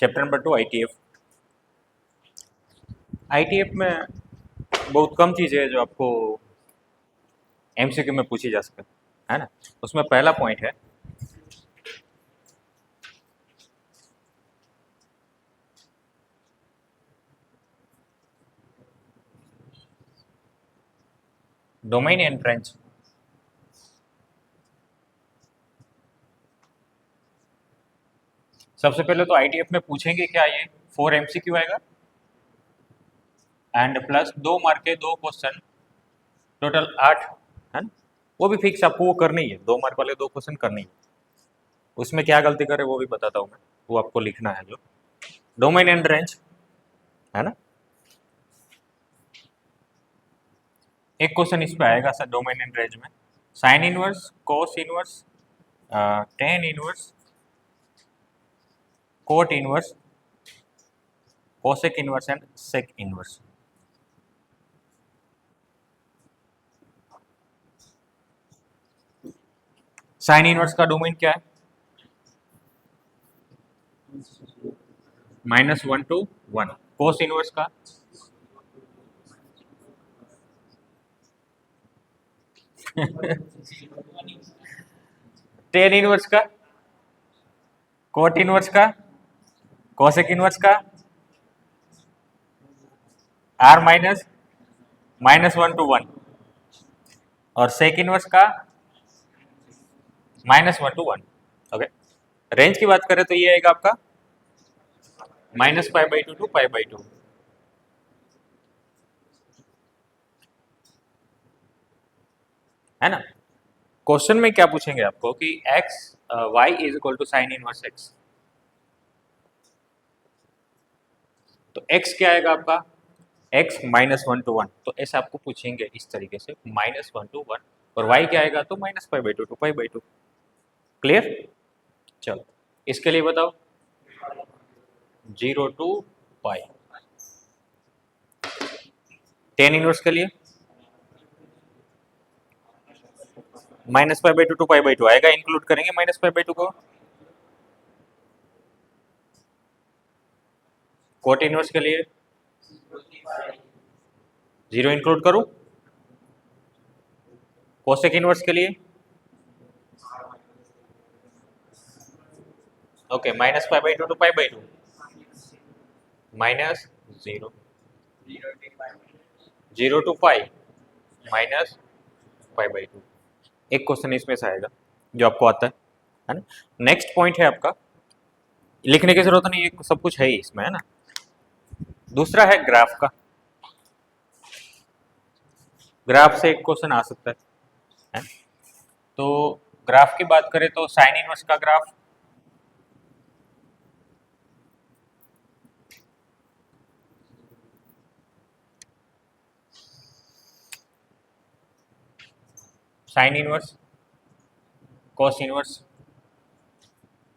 Chapter number 2 ITF. ITF में बहुत कम चीज़ें हैं जो आपको एमसीक्यू में पूछी जा सके, है ना। उसमें पहला पॉइंट है डोमेन एंड रेंज। सबसे पहले तो आईटीएफ में पूछेंगे क्या, ये 4 एमसीक्यू आएगा एंड प्लस 2 मार्क के 2 क्वेश्चन, टोटल 8, है ना। वो भी फिक्स आपको वो करनी है, 2 मार्क वाले 2 क्वेश्चन करनी है। उसमें क्या गलती करे वो भी बताता हूँ मैं, वो आपको लिखना है जो डोमेन एंड रेंज, है ना। एक क्वेश्चन इस पे आएगा सर डोमेन एंड रेंज में, sine inverse, cos inverse, tan inverse, cot inverse, cosec inverse and sec inverse. Sine inverse का डोमेन क्या है? -1 to 1। कोस इनवर्स का टेन इनवर्स का, कोट इनवर्स का, कोसेक इनवर्स का, r माइनस -1 to 1 और sec inverse का -1 to 1। ओके, रेंज की बात करें तो ये आएगा आपका -π/2 to π/2, है ना। क्वेश्चन में क्या पूछेंगे आपको कि x y is equal to sine inverse x, तो x क्या आएगा आपका, x -1 to 1, तो ऐसे आपको पूछेंगे इस तरीके से -1 to 1, और y क्या आएगा तो -π/2 to π/2। क्लियर? चलो इसके लिए बताओ 0 to π। टेन इनवर्स के लिए -π/2 to π/2 आएगा, इंक्लूड करेंगे -π/2 को। कोट इनवर्स के लिए 0 इंक्लूड करूं। कोसेक इनवर्स के लिए ओके -π/2 to π/2 -0 0 to π -π/2। एक क्वेश्चन इसमें से आएगा जो आपको आता है ना। नेक्स्ट पॉइंट है आपका, लिखने की जरूरत नहीं, ये सब कुछ है ही इसमें, है ना। दूसरा है ग्राफ का। ग्राफ से एक क्वेश्चन आ सकता है? तो ग्राफ की बात करें तो साइन इनवर्स का graph, sine inverse, cos inverse,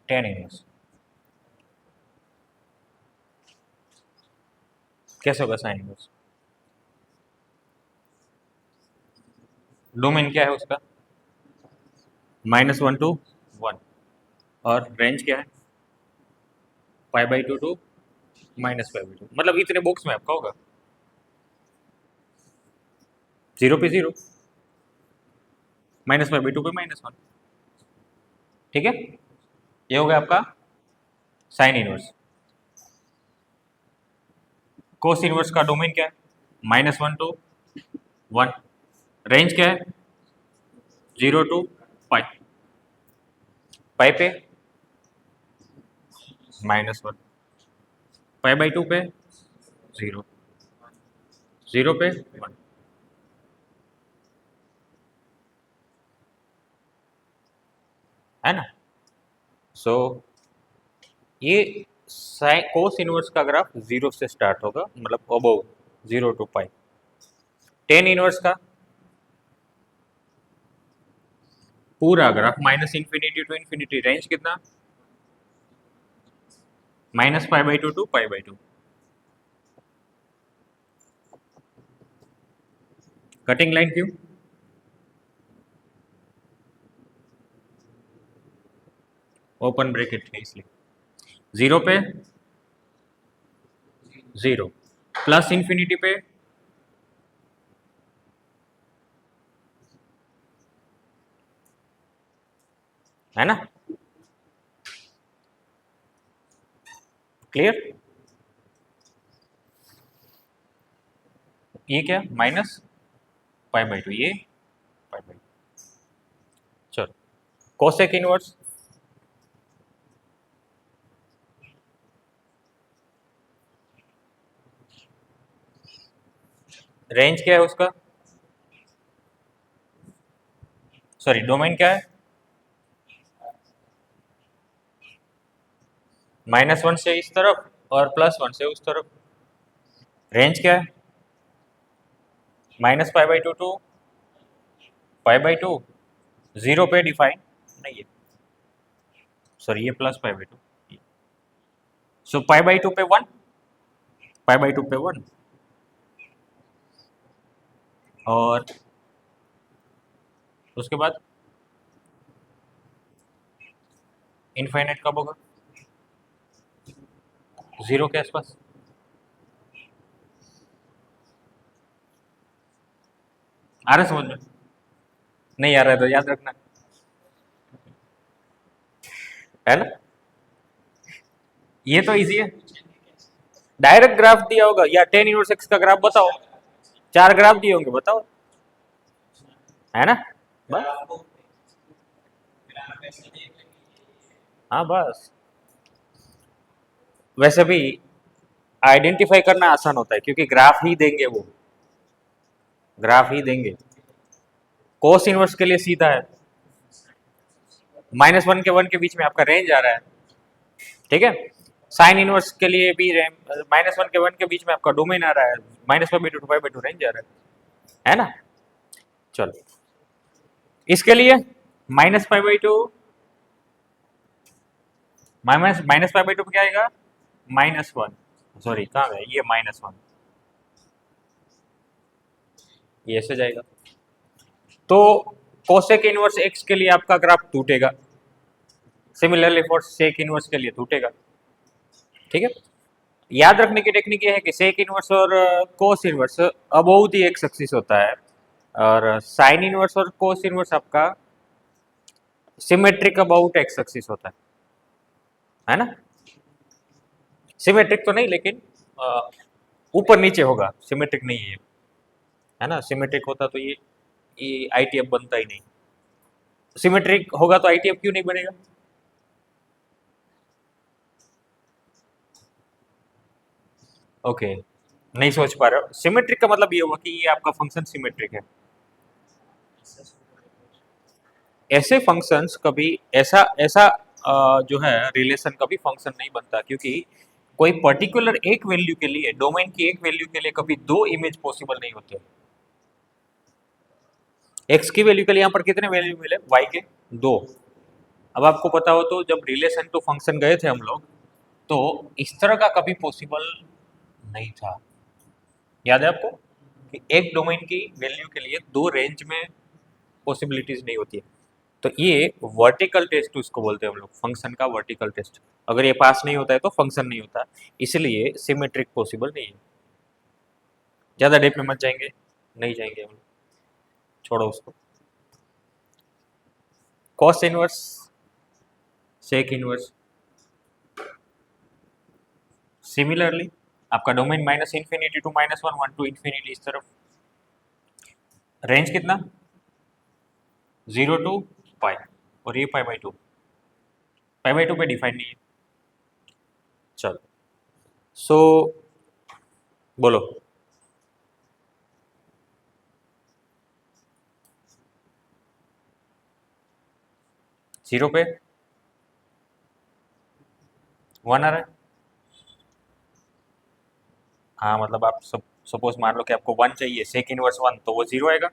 tan inverse, कैसे होगा साइन इनवर्स? डोमेन क्या है उसका, -1 to 1, और रेंज क्या है π/2 to -π/2, मतलब इतने बॉक्स में आपका होगा 0 पे 0, -π/2 पे -1। ठीक है, ये हो गया आपका साइन इनवर्स। कोस इनवर्स का डोमेन क्या है, -1 to 1, रेंज क्या है 0 to π, पाई पे -1, π/2 पे 0, 0 पे 1, है ना। सो ये कोस इनवर्स का ग्राफ 0 से स्टार्ट होगा, मतलब अबव 0 to π। टेन इनवर्स का पूरा ग्राफ -∞ to ∞, रेंज कितना -π/2 to π/2। कटिंग लाइन क्यों, ओपन ब्रैकेट है इसलिए। 0 पे 0, प्लस इन्फिनिटी पे है ना, क्लियर। ये क्या माइनस π/2, ये π/2। चलो कोसेक इनवर्स, रेंज क्या है उसका, सॉरी डोमेन क्या है, -1 से इस तरफ और +1 से उस तरफ। रेंज क्या है, -π/2 टू π/2, 0 पे डिफाइन नहीं है, सॉरी ये +π/2, सो π/2 पे 1, π/2 पे 1, और उसके बाद इनफाइनाइट कब होगा, 0 के आसपास। आ रहा है समझ में, नहीं आ रहा है तो याद रखना, है ना, ये तो इजी है। डायरेक्ट ग्राफ दिया होगा या टेन इनवर्स एक्स का ग्राफ बताओ, 4 ग्राफ दिए होंगे बताओ, है ना, बस हाँ बस। वैसे भी आइडेंटिफाई करना आसान होता है क्योंकि ग्राफ ही देंगे, वो ग्राफ ही देंगे। कोस इनवर्स के लिए सीधा है, -1 के 1 के बीच में आपका रेंज आ रहा है, ठीक है। साइन इनवर्स के लिए भी -1 के 1 के बीच में आपका डोमेन आ रहा है, -π/2 टू π/2 रेंज आ रहा है ना। चलो इसके लिए -π/2, -π/2 क्या आएगा, -1, सॉरी कहाँ है ये, -1, ये ऐसे जाएगा। तो कोसेक इनवर्स एक्स के लिए आपका ग्राफ टूटेगा, सिमिलरली फॉर सेक इनवर्स के लिए टूटेगा, ठीक है। याद रखने की टेक्निक ये है कि सेक इनवर्स और कोस इनवर्स अबाउट ही एक सक्सेस होता है, और साइन इनवर्स और कोस इनवर्स आपका सिमेट्रिक अबाउट एक्स एक्सिस होता है ना। सिमेट्रिक तो नहीं लेकिन ऊपर नीचे होगा, सिमेट्रिक नहीं है, है ना। सिमेट्रिक होता तो ये आईटीएफ बनता ही नहीं, सिमेट्रिक होगा तो आईटीएफ क्यों नहीं बनेगा। ओके नहीं सोच पा रहे हो, सिमेट्रिक का मतलब ये हुआ कि ये आपका फंक्शन सिमेट्रिक है। ऐसे फंक्शंस कभी ऐसा ऐसा जो है रिलेशन कभी फंक्शन नहीं बनता, क्योंकि कोई पर्टिकुलर एक वैल्यू के लिए, डोमेन की एक वैल्यू के लिए कभी दो इमेज पॉसिबल नहीं होते। एक्स की वैल्यू के लिए यहाँ पर कितने वैल्यू मिले, वाई के 2। अब आपको पता हो तो जब रिलेशन टू फंक्शन गए थे हम लोग, तो इस तरह का कभी पॉसिबल नहीं था। याद है आपको कि एक डोमेन की वैल्यू के लिए दो रेंज में पॉसिबिलिटीज नहीं होती है। तो ये वर्टिकल टेस्ट उसको बोलते हैं हम लोग, फंक्शन का वर्टिकल टेस्ट। अगर ये पास नहीं होता है तो फंक्शन नहीं होता, इसलिए सिमेट्रिक पॉसिबल नहीं है। ज़्यादा डेप में मत जाएंगे, नहीं जाएंगे हम लोग, छोड़ो उसको। Cos inverse, sec inverse, similarly आपका डोमेन -∞ टू -1, 1 टू इन्फिनिटी इस तरफ, रेंज कितना 0 टू पाई, और ये π/2, π/2 पे डिफाइन नहीं है। चलो सो बोलो, 0 पे 1 आ रहा है, हाँ मतलब आप सपोज मान लो कि आपको 1 चाहिए, सेक इनवर्स 1, तो वो 0 आएगा।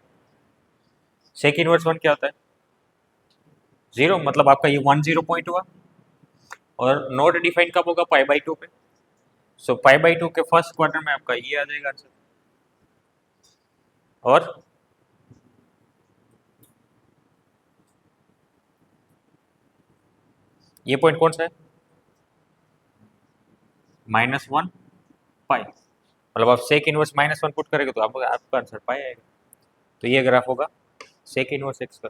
सेक इनवर्स 1 क्या होता है, 0, मतलब आपका ये 1 0 पॉइंट हुआ, और नोड डिफाइन कब होगा, π/2 पे। सो π/2 के फर्स्ट क्वार्टर में आपका ये आ जाएगा आंसर। और ये पॉइंट कौन सा है, -1 पाई, मतलब आप सेक इनवर्स -1 पुट करेंगे तो आपका आंसर पाई आएगा। तो ये ग्राफ होगा सेक इनवर्स एक्स का।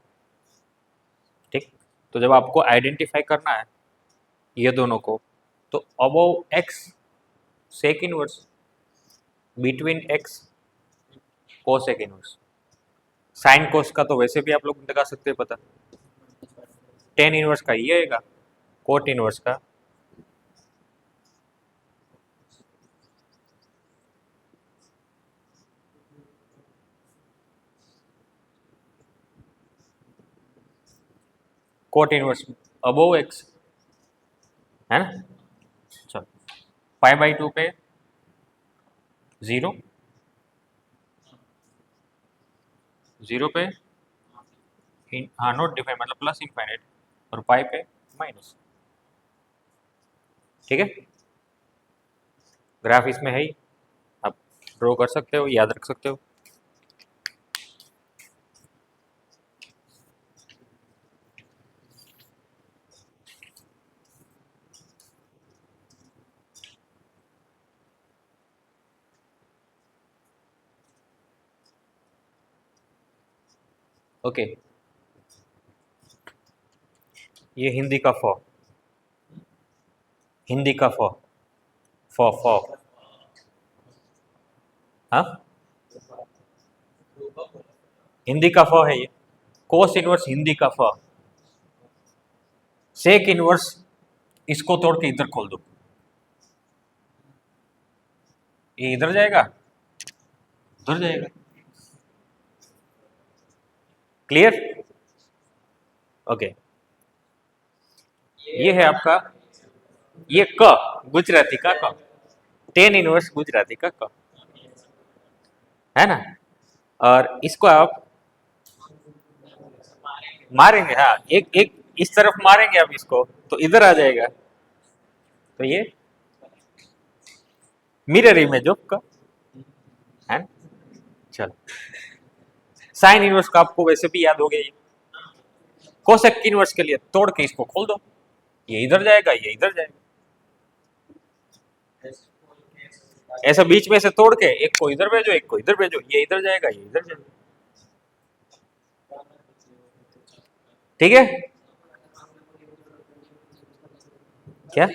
ठीक, तो जब आपको आइडेंटिफाई करना है ये दोनों को, तो above x sec inverse, between x cosec inverse. Sine cos का तो वैसे भी आप लोग लगा सकते हैं पता, टेन इनवर्स का ये आएगा, कोट इनवर्स का कोट इनवर्स अबोव एक्स, है ना। चलो पाई/2 पे 0, 0 पे हाँ नॉट डिफाइन मतलब प्लस इनफाइनाइट, और पाई पे माइनस। ठीक है, ग्राफ इसमें है ही, आप ड्रॉ कर सकते हो, याद रख सकते हो। ओके, ये हिंदी का फ, हिंदी का फ, फ हाँ, हिंदी का फ है ये, कोस इनवर्स हिंदी का फ, सेक इनवर्स इसको तोड़ के इधर खोल दो, ये इधर जाएगा, उधर जाएगा। क्लियर? ओके, ये है आपका, ये क गुजराती का क, टेन इनवर्स गुजराती का क, है ना। और इसको आप मारेंगे, हाँ एक एक इस तरफ मारेंगे आप इसको तो इधर आ जाएगा, तो ये मिरर इमेज ऑफ का, है ना। चलो, साइन इनवर्स का आपको वैसे भी याद हो गया, कोसेक इनवर्स के लिए तोड़ के इसको खोल दो, ये इधर जाएगा, ये इधर जाएगा, ऐसा बीच में से तोड़ के एक को इधर भेजो, एक को इधर भेजो, ये इधर जाएगा, ये इधर जाएगा। ठीक है, क्या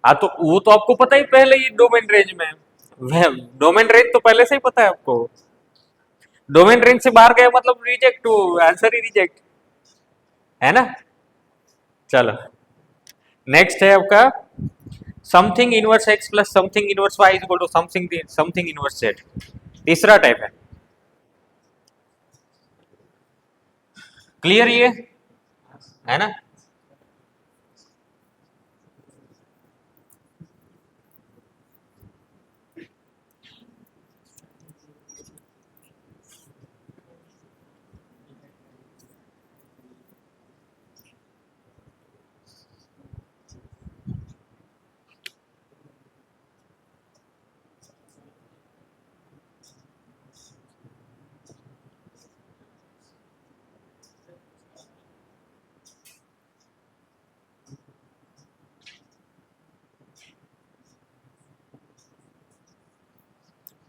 हाँ, तो वो तो आपको पता ही पहले ही डोमेन रेंज में, डोमेन रेंज तो पहले से ही पता है आपको, डोमेन रेंज से बाहर गए मतलब रिजेक्ट, आंसर ही रिजेक्ट, है ना। चलो नेक्स्ट है आपका something inverse x plus something inverse y is equal to something something inverse z. तीसरा टाइप है, क्लियर ये, है ना।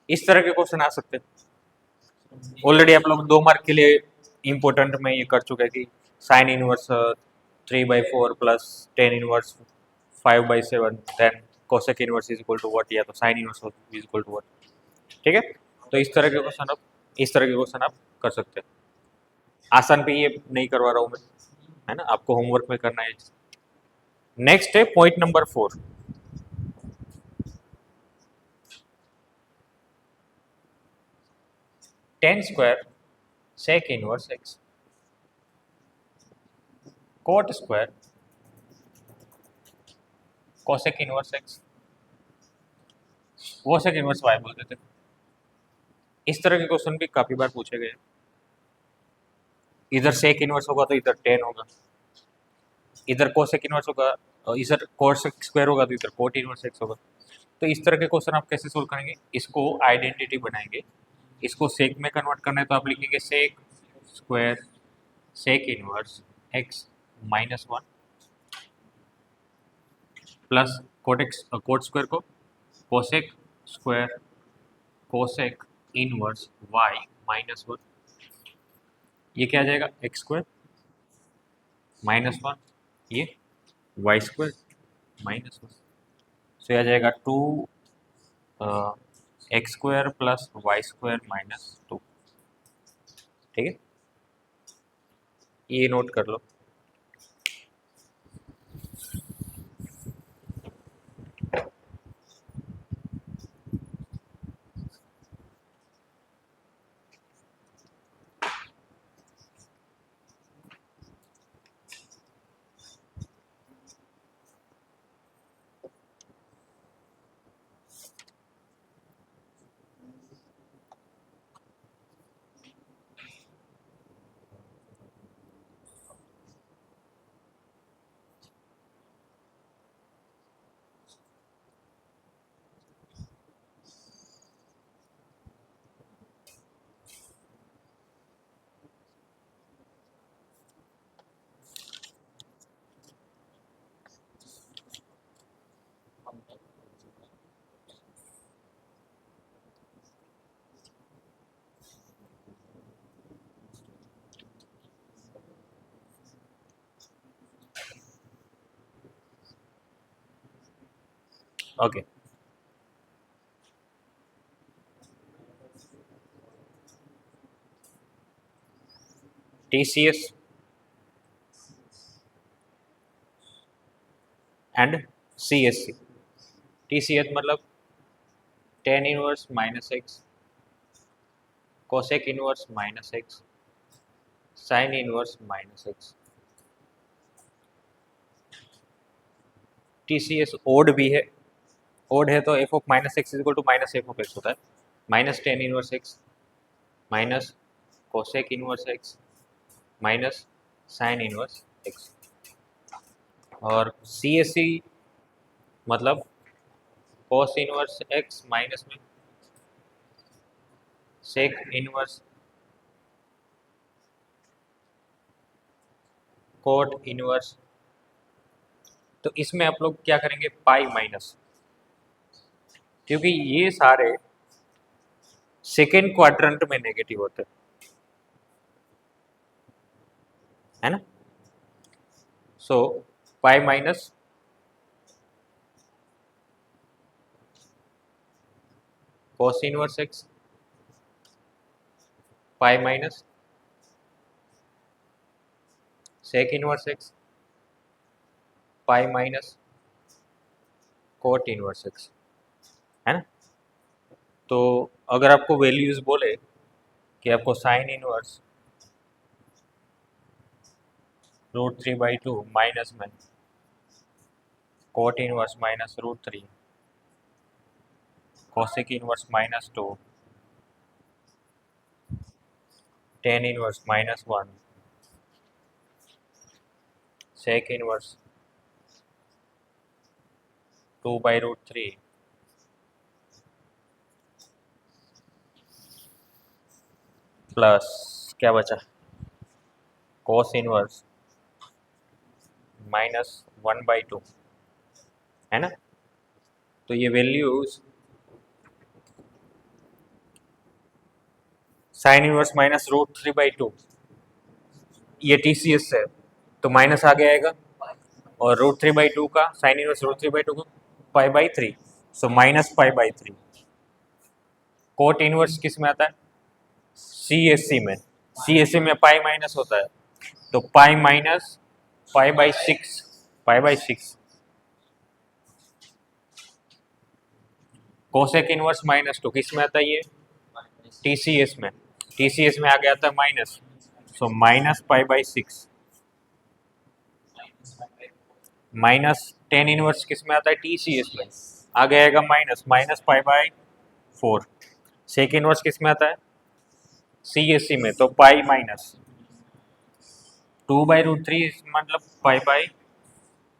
इस तरह के क्वेश्चन आ सकते हैं, ऑलरेडी आप लोग 2 मार्क के लिए इंपॉर्टेंट में ये कर चुके हैं कि sine inverse 3/4 plus tan inverse 5/7, then cosec inverse is equal to what, या तो sine inverse is equal to what. ठीक है, तो इस तरह के क्वेश्चन आप, इस तरह के क्वेश्चन आप कर सकते हैं। आसान पे ये नहीं करवा रहा हूँ मैं, है ना, आपको होमवर्क में करना है। नेक्स्ट है point number 4, tan square sec inverse x cot square cosec inverse x वो सेक इनवर्स वाई बोल देते। इस तरह के क्वेश्चन भी काफी बार पूछे गए, इधर सेक इनवर्स होगा तो इधर टेन होगा, इधर कोसेक इनवर्स होगा, इधर कोसेक स्क्वायर होगा तो इधर कोट इनवर्स एक्स होगा। तो इस तरह के क्वेश्चन आप कैसे सोल्व करेंगे, इसको आइडेंटिटी बनाएंगे, इसको सेक में कन्वर्ट करना है तो आप लिखेंगे sec square sec inverse x minus one plus cot square को cosec square cosec inverse y minus one, ये क्या आ जाएगा एक्स स्क्वायर माइनस वन, ये y square minus one, so ये आ जाएगा two x square plus y square minus two. ठीक है, ये नोट कर लो। Okay, TCS and CSC। TCS मतलब tan inverse minus x cosec inverse minus x sine inverse minus x. TCS odd भी है, ओड है तो f of minus x equal to minus f of x होता है, minus tan inverse x minus cosec inverse x minus sine inverse x. और CSC मतलब कोस inverse x minus में sec inverse cot inverse. तो इसमें आप लोग क्या करेंगे पाई माइनस, क्योंकि ये सारे सेकेंड क्वाड्रेंट में नेगेटिव होते है ना। So pi minus cos inverse x pi minus sec inverse x pi minus cot inverse x, है ना। तो अगर आपको वैल्यूज बोले कि आपको sine inverse root three by two minus में cot inverse minus root three cosec inverse minus two tan inverse minus one sec inverse two by root three plus क्या बचा cos inverse minus one by two, है ना। तो ये values sign inverse minus root three by two ये TCS है तो minus आगे आएगा, और रूट थ्री बाई टू का sine inverse root three by two का pi by three, so minus pi by three. Cot inverse किस में आता है CSC में, CSC में पाई माइनस होता है तो pi minus pi by six, pi by six. Cosec inverse minus to किस में आता है ये TCS में, TCS में आगे आता है minus, so minus pi by six minus tan inverse किस में आता है TCS में, आगे आएगा minus minus pi by four. Sec inverse किस में आता है CSC में, तो pi minus two by root three मतलब pi by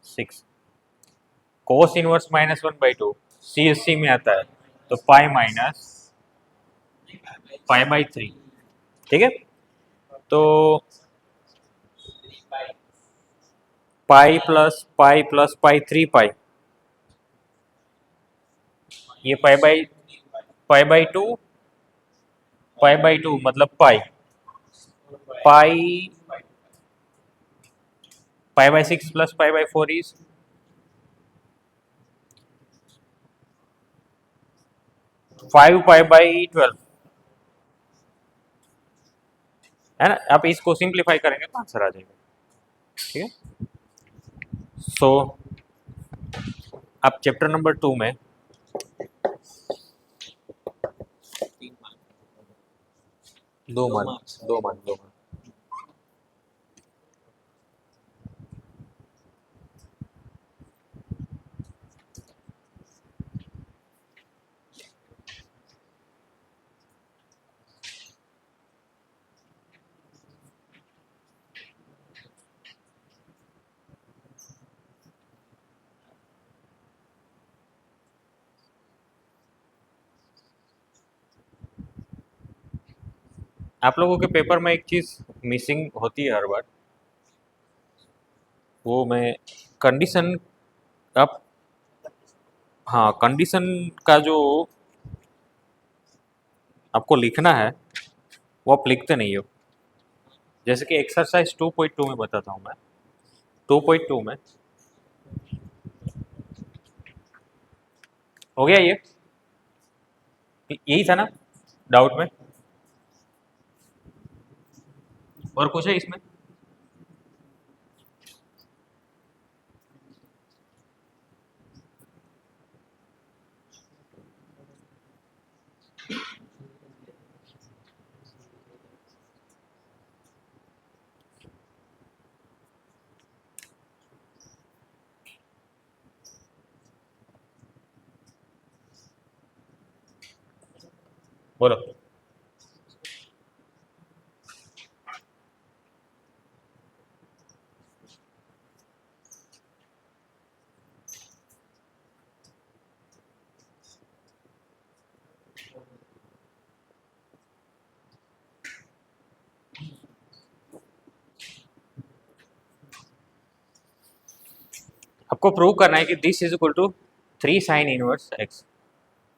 six. Cos inverse minus one by two CSC में आता है तो pi minus pi by three. ठीक है, तो पाई प्लस पाई 3 पाई, ये पाई बाई 2, पाई बाई 2 मतलब pi, pi pi by 6 plus pi by 4 is 5 pi by 12, है ना। आप इसको सिंप्लीफाई करेंगे तो आंसर आ जाएगा। ठीक है। सो आप चैप्टर नंबर 2 में दो मान आप लोगों के पेपर में एक चीज मिसिंग होती है हर बार, वो मैं कंडीशन, आप हाँ कंडीशन का जो आपको लिखना है वो आप लिखते नहीं हो। जैसे कि एक्सरसाइज 2.2 में बताता हूँ मैं। 2.2 में हो गया ये, यही था ना डाउट में, और कुछ है इसमें? बोलो। आपको प्रूव करना है कि this is equal to 3 sin−1 x।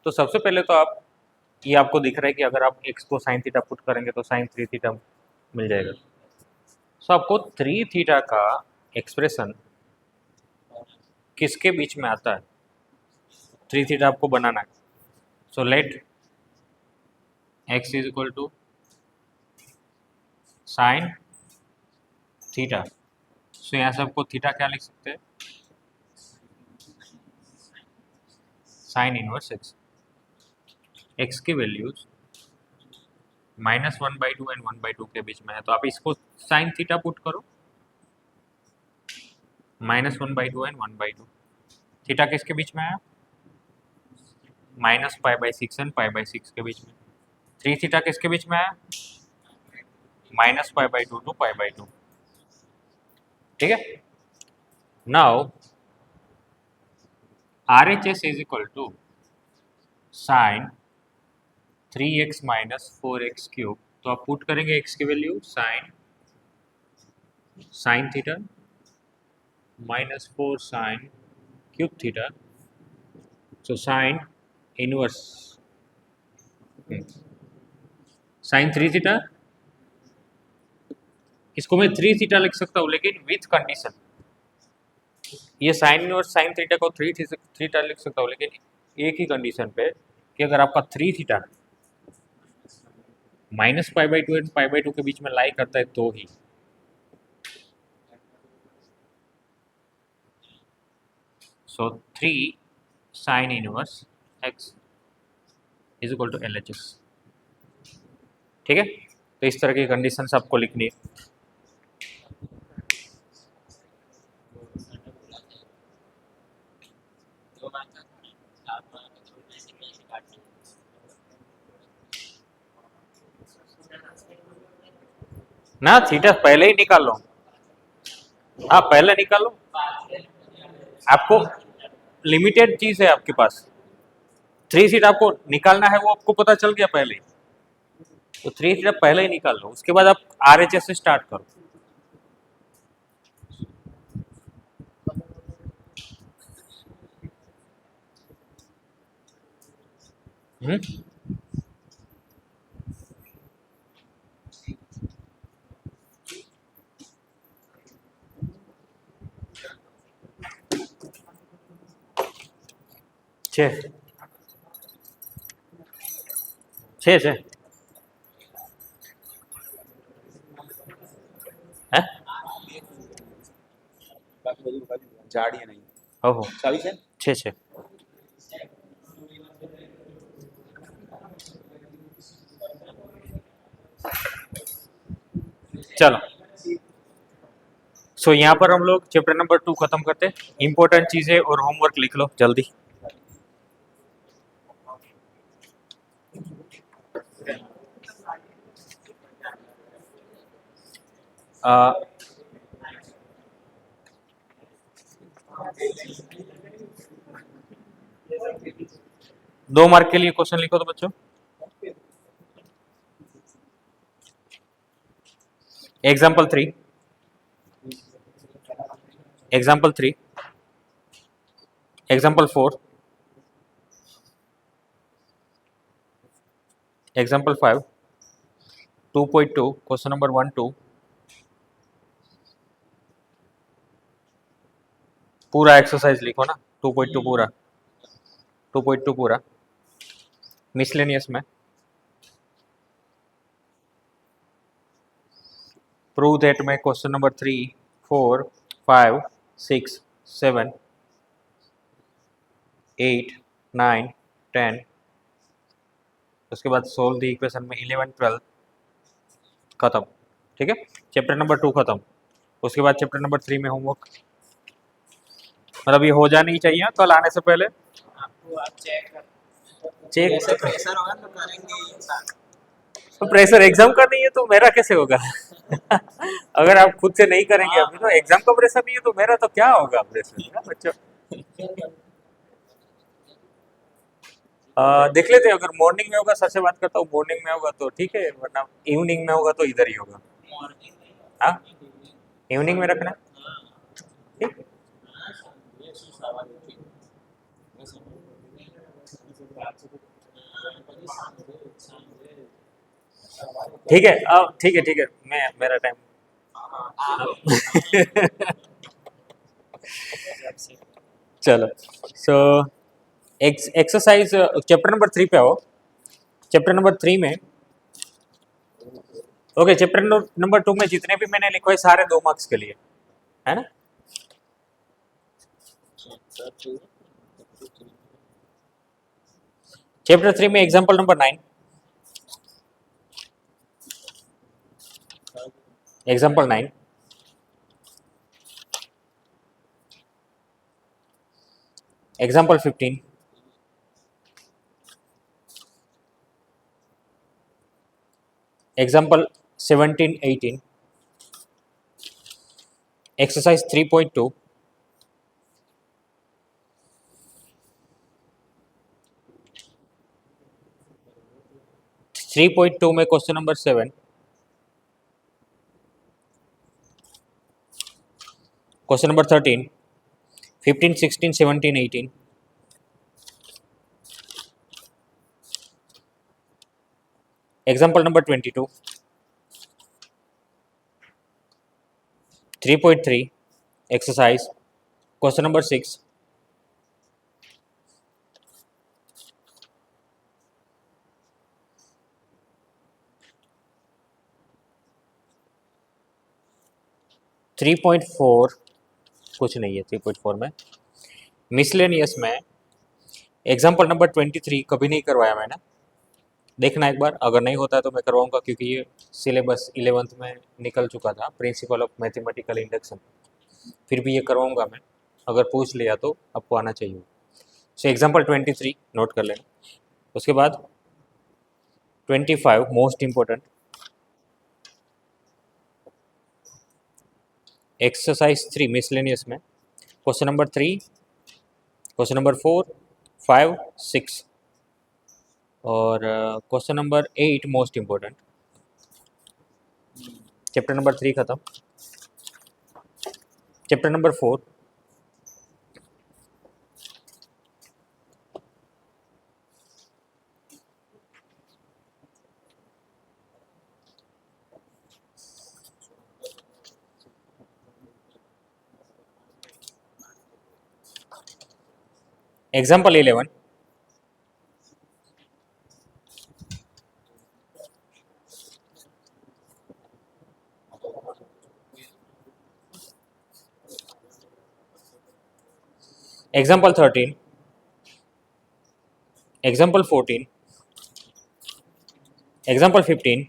तो सबसे पहले तो आप, ये आपको दिख रहा है कि अगर आप x को साइन थीटा पुट करेंगे तो साइन 3 थीटा मिल जाएगा। सो आपको 3 थीटा का एक्सप्रेशन किसके बीच में आता है, 3 थीटा आपको बनाना है। So let x is equal to sine theta. So यहाँ से आपको थीटा क्या लिख सकते हैं, sin−1 x। x की वैल्यूज -1/2 एंड 1/2 के बीच में है, तो आप इसको साइन थीटा पुट करो, -1/2 एंड 1/2। थीटा किसके बीच में है, -पाई/6 एंड पाई/6 के बीच में। 3 थीटा किसके बीच में है, -पाई/2 टू पाई/2। ठीक है। Now RHS is equal to sine 3x-4x³ तो आप पुट करेंगे x की value sine theta -4 sine cube theta. So sine inverse sine 3 theta, इसको मैं 3 थीटा लिख सकता हूँ लेकिन विथ कंडीशन, ये साइन इनवर्स साइन थीटा को 3 थीटा लिख सकता हूँ लेकिन एक ही कंडीशन पे कि अगर आपका 3 थीटा -पाई/2 एंड पाई/2 के बीच में लाई करता है तो ही। So 3 sin−1 x is equal to LHS। ठीक है। तो इस तरह की कंडीशंस आपको लिखनी है। ना थीटा पहले ही निकाल लो, हाँ पहले निकालो, आपको लिमिटेड चीज है आपके पास, 3 थीटा आपको निकालना है वो आपको पता चल गया पहले ही, तो 3 थीटा पहले ही निकाल लो, उसके बाद आप RHS से स्टार्ट करो। हम्म, छः छः छः है। झाड़ी है नहीं। ओहो, 40 है। छः छः। चलो, सो यहाँ पर हम लोग चैप्टर नंबर 2 खत्म करते हैं। इंपॉर्टेंट चीजें और होमवर्क लिख लो जल्दी। आ, 2 मार्क के लिए क्वेश्चन लिखो तो बच्चों। Example 3, example 3, example 4, example 5, 2.2 question number 1 2, पूरा एक्सरसाइज लिखो ना। 2.2 पूरा, 2.2 पूरा मिसलेनियस में। प्रूव दैट में क्वेश्चन नंबर 3 4 5 6 7 8 9 10, उसके बाद सोल्व द इक्वेशन में 11 12 खत्म। ठीक है, चैप्टर नंबर 2 खत्म। उसके बाद चैप्टर नंबर 3 में होमवर्क, मतलब ये हो जाना ही चाहिए कल आने से पहले। आपको आप चेक चेक ऐसे प्रेशर होगा तो करेंगे ही इंसान। तो प्रेशर एग्जाम का नहीं है तो मेरा कैसे होगा? अगर आप खुद से नहीं करेंगे अभी तो एग्जाम का प्रेशर नहीं है तो मेरा तो क्या होगा प्रेशर ना बच्चों। देख लेते हैं, अगर मॉर्निंग में होगा, सच से बात करता हूँ, मॉर्निंग में होगा तो ठीक है, वरना इवनिंग में होगा तो इधर ही होगा। हाँ, इवनिंग में रखना ठीक। ठीक है, अब ठीक है मैं मेरा टाइम। चलो, सो एक्सरसाइज चैप्टर नंबर 3 पे आओ। चैप्टर नंबर 3 में ओके, चैप्टर नंबर 2 में जितने भी मैंने लिखे सारे 2 मार्क्स के लिए है ना। चैप्टर 3 में example number 9, example 9, example 15, example 17 18, exercise 3.2, 3.2 में question number 7, question number 13, 15 16 17 18, example number 22, 3.3 exercise question number 6, three point four कुछ नहीं है 3.4 में। मिसलेनियस में एग्जाम्पल नंबर 23 कभी नहीं करवाया मैंने, देखना एक बार, अगर नहीं होता है तो मैं करवाऊंगा क्योंकि ये सिलेबस 11th में निकल चुका था, प्रिंसिपल ऑफ मैथमेटिकल इंडक्शन। फिर भी ये करवाऊंगा मैं, अगर पूछ लिया तो आपको आना चाहिए। सो एग्जाम्पल 23 नोट कर लेना। उसके बाद 25 मोस्ट इम्पोर्टेंट, एक्सरसाइज 3 मिसलेनियस में क्वेश्चन नंबर 3, क्वेश्चन नंबर 4 5 6 और question number 8 most important. Chapter number 3 खत्म। Chapter number 4, example 11, example 13, example 14, example 15,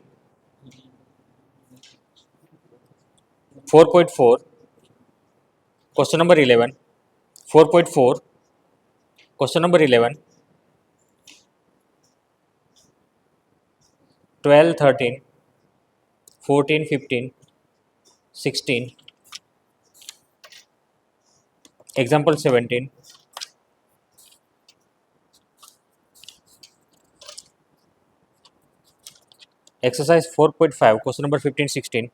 4.4, question number 11, 4.4, question number 11, 12, 13, 14, 15, 16, example 17, exercise 4.5, question number 15, 16,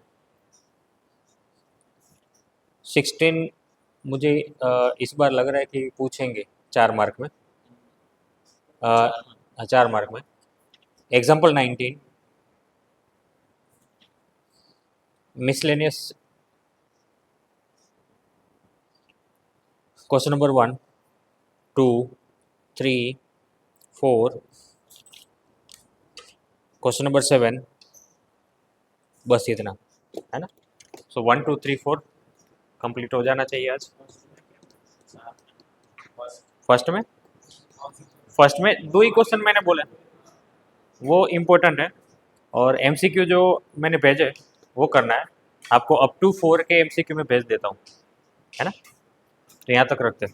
16 मुझे इस बार लग रहा है कि पूछेंगे 4 मार्क में, 4 मार्क में। Example 19, miscellaneous question number 1, 2, 3, 4, question number 7, बस इतना है ना। सो 1, 2, 3, 4 कंप्लीट हो जाना चाहिए आज। फर्स्ट में 2 ही क्वेश्चन मैंने बोले, वो इम्पोर्टेंट है, और एमसीक्यू जो मैंने भेजे वो करना है आपको। अप टू 4 के एमसीक्यू में भेज देता हूँ, है ना। तो यहाँ तक रखते हैं।